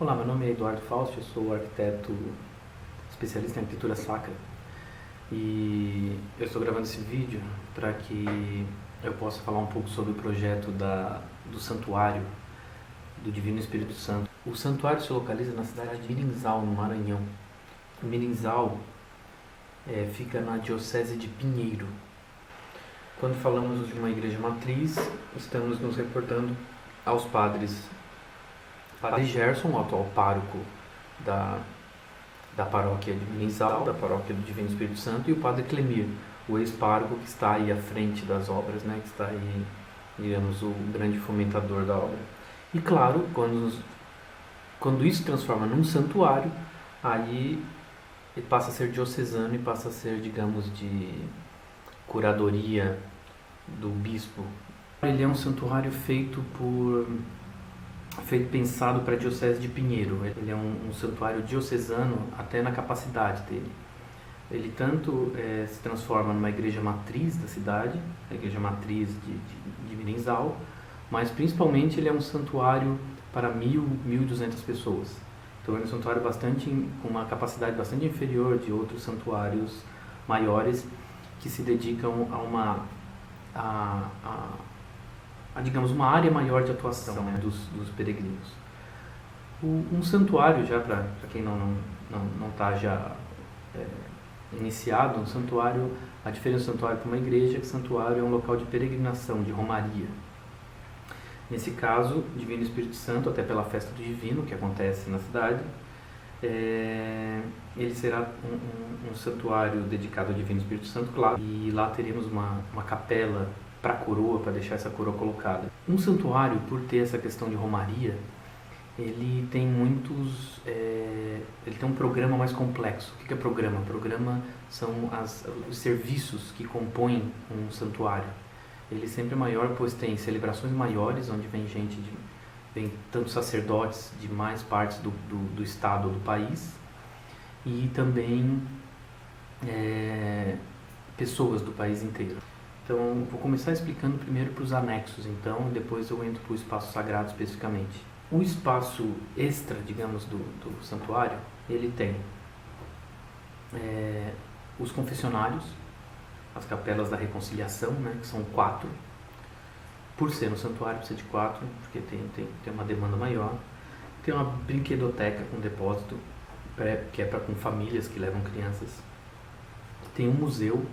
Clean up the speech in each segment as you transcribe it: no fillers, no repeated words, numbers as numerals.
Olá, meu nome é Eduardo Fausto, eu sou arquiteto especialista em arquitetura sacra e eu estou gravando esse vídeo para que eu possa falar um pouco sobre o projeto do Santuário do Divino Espírito Santo. O santuário se localiza na cidade de Mirinzal, no Maranhão. Mirinzal fica na diocese de Pinheiro. Quando falamos de uma igreja matriz, estamos nos reportando aos padres Padre Gerson, o atual pároco da paróquia de Mirinzal, da paróquia do Divino Espírito Santo, e o Padre Clemir, o ex-pároco que está aí à frente das obras, né, que está aí, digamos, o grande fomentador da obra. E claro, quando isso se transforma num santuário, aí ele passa a ser diocesano e passa a ser, digamos, de curadoria do bispo. Ele é um santuário pensado para a diocese de Pinheiro. Ele é um santuário diocesano até na capacidade dele. Ele tanto se transforma numa igreja matriz da cidade, a igreja matriz de Mirinzal, mas principalmente ele é um santuário para 1.200 pessoas. Então é um santuário com uma capacidade bastante inferior de outros santuários maiores que se dedicam digamos, uma área maior de atuação, né, dos peregrinos. Um santuário, já para quem não está já iniciado, um santuário, a diferença do santuário para uma igreja é que o santuário é um local de peregrinação, de romaria. Nesse caso, Divino Espírito Santo, até pela festa do Divino, que acontece na cidade, ele será um santuário dedicado ao Divino Espírito Santo, claro, e lá teremos uma capela para a coroa, para deixar essa coroa colocada. Um santuário, por ter essa questão de romaria, ele tem ele tem um programa mais complexo. O que é programa? Programa são os serviços que compõem um santuário. Ele sempre é maior, pois tem celebrações maiores, onde vem tanto sacerdotes de mais partes do estado ou do país, e também pessoas do país inteiro. Então, vou começar explicando primeiro para os anexos, então, e depois eu entro para o espaço sagrado especificamente. O espaço extra, digamos, do santuário, ele tem os confessionários, as capelas da reconciliação, né, que são 4. Por ser no santuário, precisa de 4, porque tem uma demanda maior. Tem uma brinquedoteca com depósito, que é com famílias que levam crianças. Tem um museu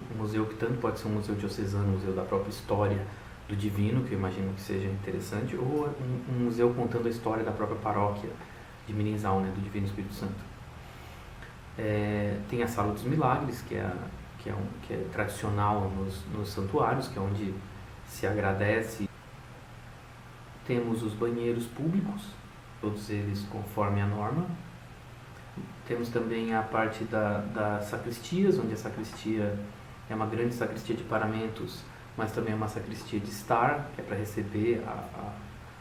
que tanto pode ser um museu diocesano, um museu da própria história do divino, que eu imagino que seja interessante, ou um museu contando a história da própria paróquia de Mirinzal, né, do Divino Espírito Santo. Tem a Sala dos Milagres, que é tradicional nos santuários, que é onde se agradece. Temos os banheiros públicos, todos eles conforme a norma. Temos também a parte das sacristias, onde a sacristia é uma grande sacristia de paramentos, mas também é uma sacristia de estar, que é para receber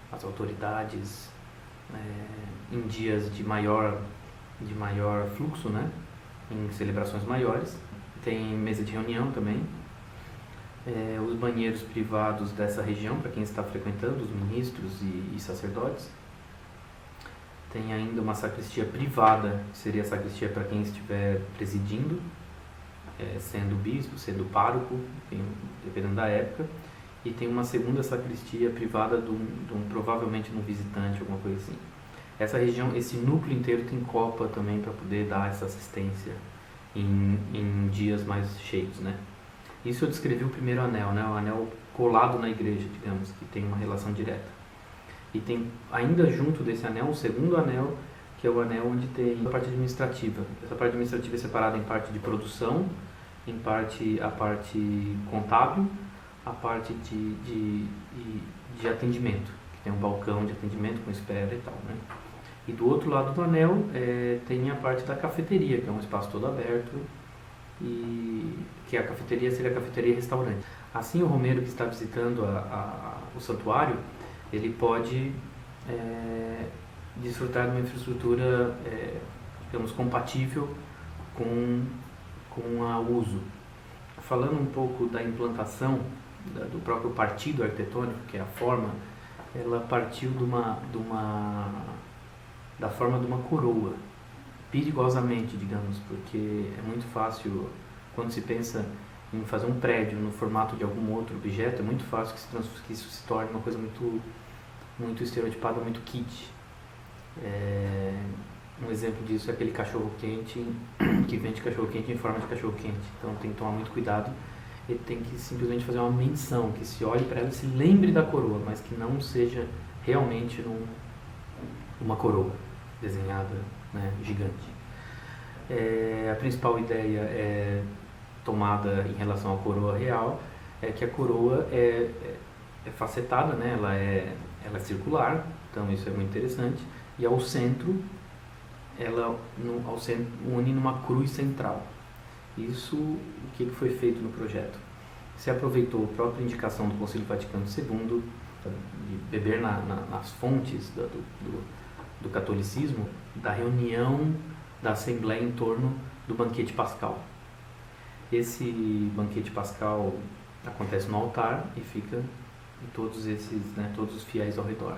as autoridades em dias de maior fluxo, né? Em celebrações maiores. Tem mesa de reunião também. Os banheiros privados dessa região, para quem está frequentando, os ministros e sacerdotes. Tem ainda uma sacristia privada, que seria a sacristia para quem estiver presidindo, sendo bispo, sendo pároco, dependendo da época. E tem uma segunda sacristia privada provavelmente de um visitante, alguma coisa assim. Essa região, esse núcleo inteiro tem copa também para poder dar essa assistência em dias mais cheios, né? Isso eu descrevi o primeiro anel, né? O anel colado na igreja, digamos, que tem uma relação direta. E tem ainda junto desse anel, o segundo anel, que é o anel onde tem a parte administrativa. Essa parte administrativa é separada em parte de produção, em parte a parte contábil, a parte de atendimento, que tem um balcão de atendimento com espera e tal, né? E do outro lado do anel tem a parte da cafeteria, que é um espaço todo aberto, e que a cafeteria seria a cafeteria-restaurante. Assim, o romeiro que está visitando o santuário, ele pode desfrutar de uma infraestrutura, digamos, compatível com o uso. Falando um pouco da implantação do próprio partido arquitetônico, que é a forma, ela partiu da forma de uma coroa, perigosamente, digamos, porque é muito fácil, quando se pensa em fazer um prédio no formato de algum outro objeto, é muito fácil que isso se torne uma coisa muito estereotipada, muito kitsch. Um exemplo disso é aquele cachorro-quente que vende cachorro-quente em forma de cachorro-quente. Então tem que tomar muito cuidado. Ele tem que simplesmente fazer uma menção, que se olhe para ela e se lembre da coroa, mas que não seja realmente uma coroa desenhada, né, gigante. A principal ideia tomada em relação à coroa real é que a coroa é facetada, né? Ela é circular, então isso é muito interessante, e ao centro ela une numa cruz central. Isso, o que foi feito no projeto? Se aproveitou a própria indicação do Concílio Vaticano II, de beber nas fontes do catolicismo, da reunião da Assembleia em torno do banquete pascal. Esse banquete pascal acontece no altar e fica em todos os fiéis ao redor.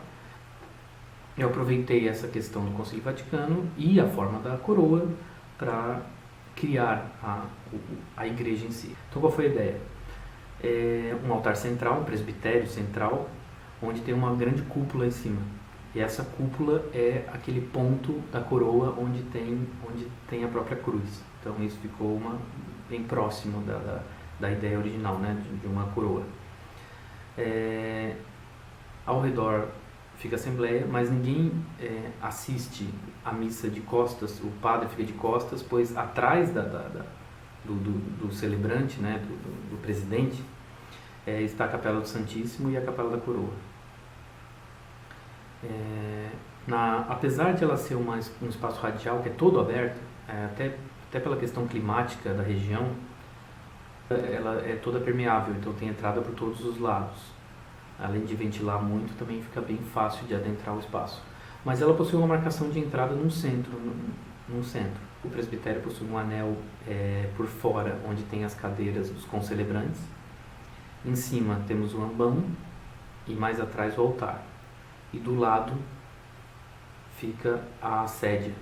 Eu aproveitei essa questão do Concílio Vaticano e a forma da coroa para criar a igreja em si. Então, qual foi a ideia? Um altar central, um presbitério central, onde tem uma grande cúpula em cima. E essa cúpula é aquele ponto da coroa onde tem a própria cruz. Então, isso ficou bem próximo da ideia original, né, de uma coroa. Ao redor fica a assembleia, mas ninguém assiste a missa de costas, o padre fica de costas, pois atrás do celebrante, né, do presidente, está a Capela do Santíssimo e a Capela da Coroa. Apesar de ela ser um espaço radial que é todo aberto, até pela questão climática da região, ela é toda permeável, então tem entrada por todos os lados. Além de ventilar muito, também fica bem fácil de adentrar o espaço. Mas ela possui uma marcação de entrada num centro. O presbitério possui um anel por fora, onde tem as cadeiras dos concelebrantes. Em cima temos o ambão e mais atrás o altar. E do lado fica a sédia,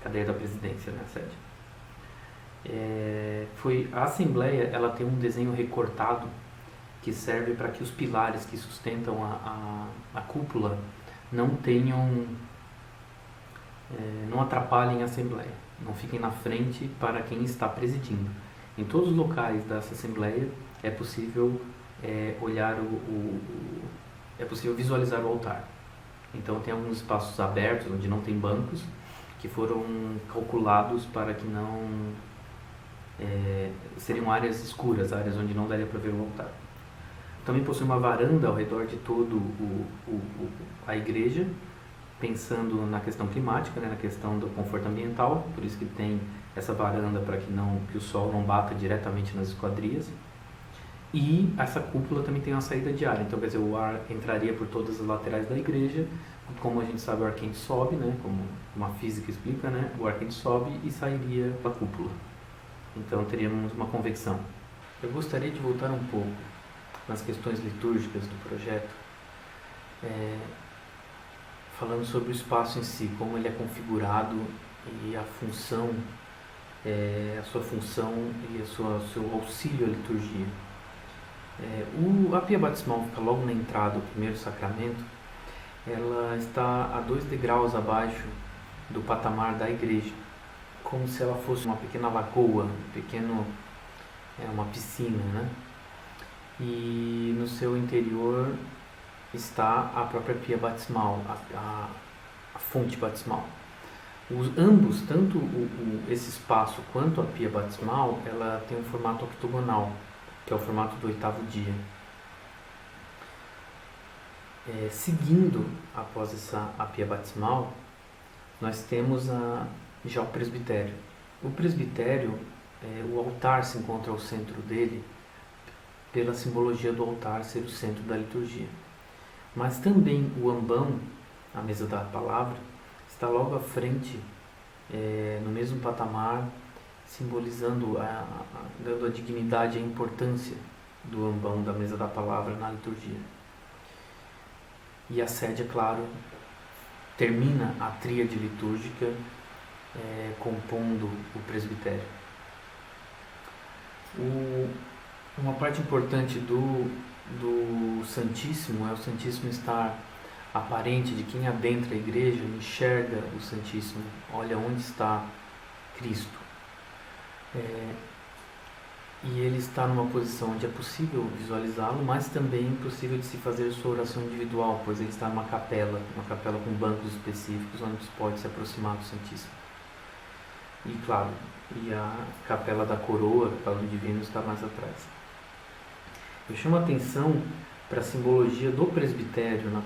cadeia da presidência, né, a sédia. A Assembleia, ela tem um desenho recortado que serve para que os pilares que sustentam a cúpula não atrapalhem a Assembleia, não fiquem na frente para quem está presidindo. Em todos os locais dessa Assembleia é possível é possível visualizar o altar. Então tem alguns espaços abertos onde não tem bancos que foram calculados para que não seriam áreas escuras, áreas onde não daria para ver o altar. Também possui uma varanda ao redor de todo a igreja, pensando na questão climática, né, na questão do conforto ambiental, por isso que tem essa varanda para que o sol não bata diretamente nas esquadrias. E essa cúpula também tem uma saída de ar, então quer dizer, o ar entraria por todas as laterais da igreja, como a gente sabe o ar quente sobe, né, como a física explica, né, o ar quente sobe e sairia da cúpula. Então teríamos uma convecção. Eu gostaria de voltar um pouco nas questões litúrgicas do projeto, falando sobre o espaço em si, como ele é configurado e a função, a sua função e seu auxílio à liturgia. A pia batismal fica logo na entrada do primeiro sacramento. Ela está a 2 degraus abaixo do patamar da igreja, como se ela fosse uma pequena lagoa, uma piscina, né? E no seu interior está a própria pia batismal, a fonte batismal. Ambos, tanto esse espaço quanto a pia batismal, ela tem um formato octogonal, que é o formato do 8º dia. Seguindo após a pia batismal, nós temos já o presbitério. O presbitério, o altar se encontra ao centro dele, pela simbologia do altar ser o centro da liturgia. Mas também o ambão, a mesa da palavra, está logo à frente, no mesmo patamar, simbolizando, dando a dignidade e a importância do ambão da mesa da palavra na liturgia. E a sede, é claro, termina a tríade litúrgica compondo o presbitério. Uma parte importante do Santíssimo é o Santíssimo estar aparente, de quem adentra a igreja enxerga o Santíssimo, olha onde está Cristo. E ele está numa posição onde é possível visualizá-lo, mas também é possível de se fazer sua oração individual, pois ele está numa capela com bancos específicos onde se pode se aproximar do Santíssimo. E claro, a capela da coroa, a capela do divino, está mais atrás. Eu chamo a atenção para a simbologia do presbitério na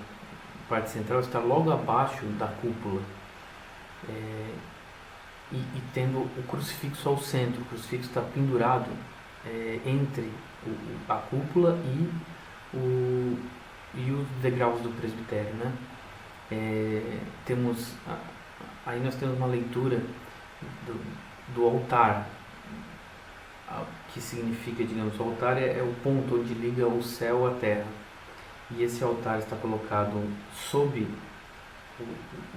parte central, está logo abaixo da cúpula, e tendo o crucifixo ao centro. O crucifixo está pendurado entre a cúpula e os degraus do presbitério, né? Aí nós temos uma leitura do altar, que significa, digamos, o altar é o ponto onde liga o céu à terra, e esse altar está colocado sob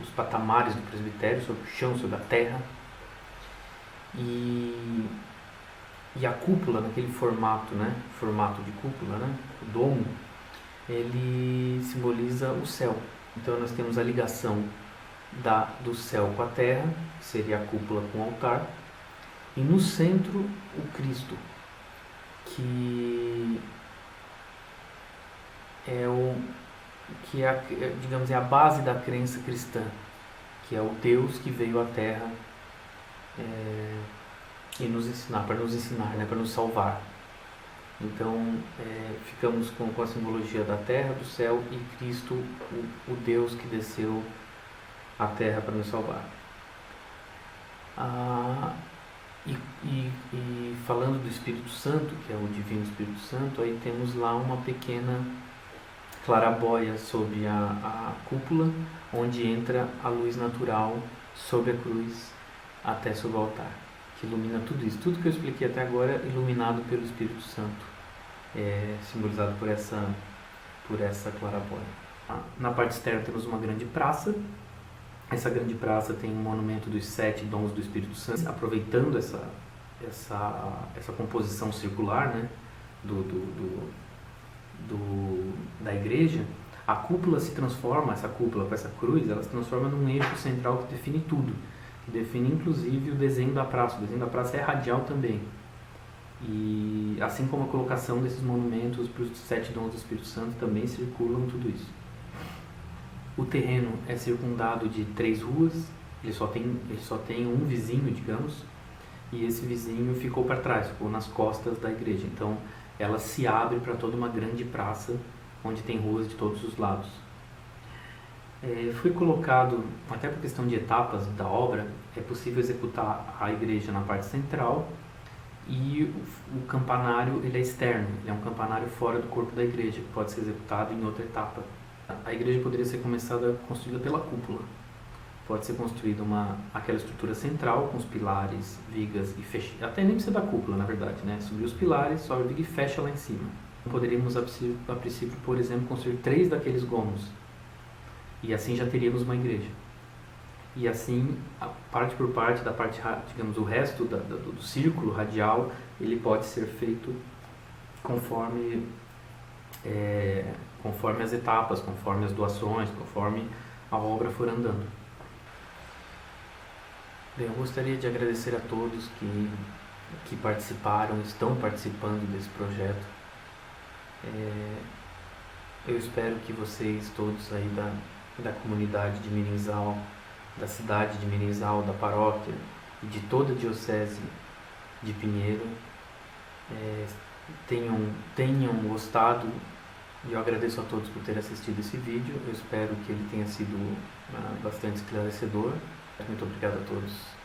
os patamares do presbitério, sobre o chão, sobre a terra, e a cúpula, naquele formato, né, formato de cúpula, né, o domo, ele simboliza o céu. Então nós temos a ligação do céu com a terra, que seria a cúpula com o altar, e no centro o Cristo, que digamos, é a base da crença cristã, que é o Deus que veio à terra e nos ensinar, né, para nos salvar. Então, ficamos com a simbologia da terra, do céu e Cristo, o Deus que desceu à terra para nos salvar. E falando do Espírito Santo, que é o Divino Espírito Santo, aí temos lá uma pequena clarabóia sobre a cúpula, onde entra a luz natural sobre a cruz até sobre o altar, que ilumina tudo isso. Tudo que eu expliquei até agora é iluminado pelo Espírito Santo, simbolizado por essa clarabóia. Na parte externa temos uma grande praça. Essa grande praça tem um monumento dos 7 dons do Espírito Santo, aproveitando essa composição circular, né, da igreja. A cúpula se transforma, essa cúpula com essa cruz, ela se transforma num eixo central que define tudo, que define inclusive o desenho da praça. O desenho da praça é radial também. E assim como a colocação desses monumentos para os 7 dons do Espírito Santo, também circulam tudo isso. O terreno é circundado de 3 ruas, ele só tem um vizinho, digamos, e esse vizinho ficou para trás, ficou nas costas da igreja. Então ela se abre para toda uma grande praça, onde tem ruas de todos os lados. Foi colocado, até por questão de etapas da obra, é possível executar a igreja na parte central, e o campanário ele é externo, ele é um campanário fora do corpo da igreja, que pode ser executado em outra etapa. A igreja poderia ser construída pela cúpula. Pode ser construída aquela estrutura central com os pilares, vigas e até nem precisa da cúpula, na verdade, né? Subir os pilares, sobe a viga e fecha lá em cima. Poderíamos, a princípio, por exemplo, construir 3 daqueles gomos, e assim já teríamos uma igreja. E assim, parte por parte, digamos, o resto do círculo radial, ele pode ser feito conforme as etapas, conforme as doações, conforme a obra for andando. Bem, eu gostaria de agradecer a todos que participaram, estão participando desse projeto. Eu espero que vocês todos aí da comunidade de Mirinzal, da cidade de Mirinzal, da paróquia e de toda a diocese de Pinheiro tenham gostado. E eu agradeço a todos por terem assistido esse vídeo. Eu espero que ele tenha sido bastante esclarecedor. Muito obrigado a todos.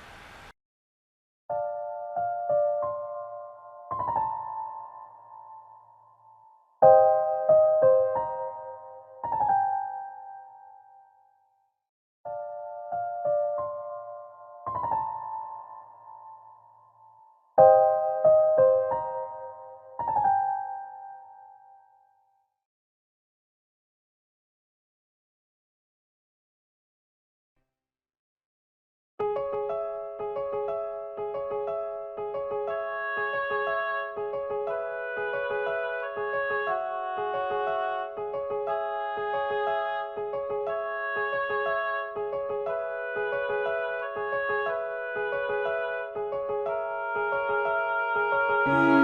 Música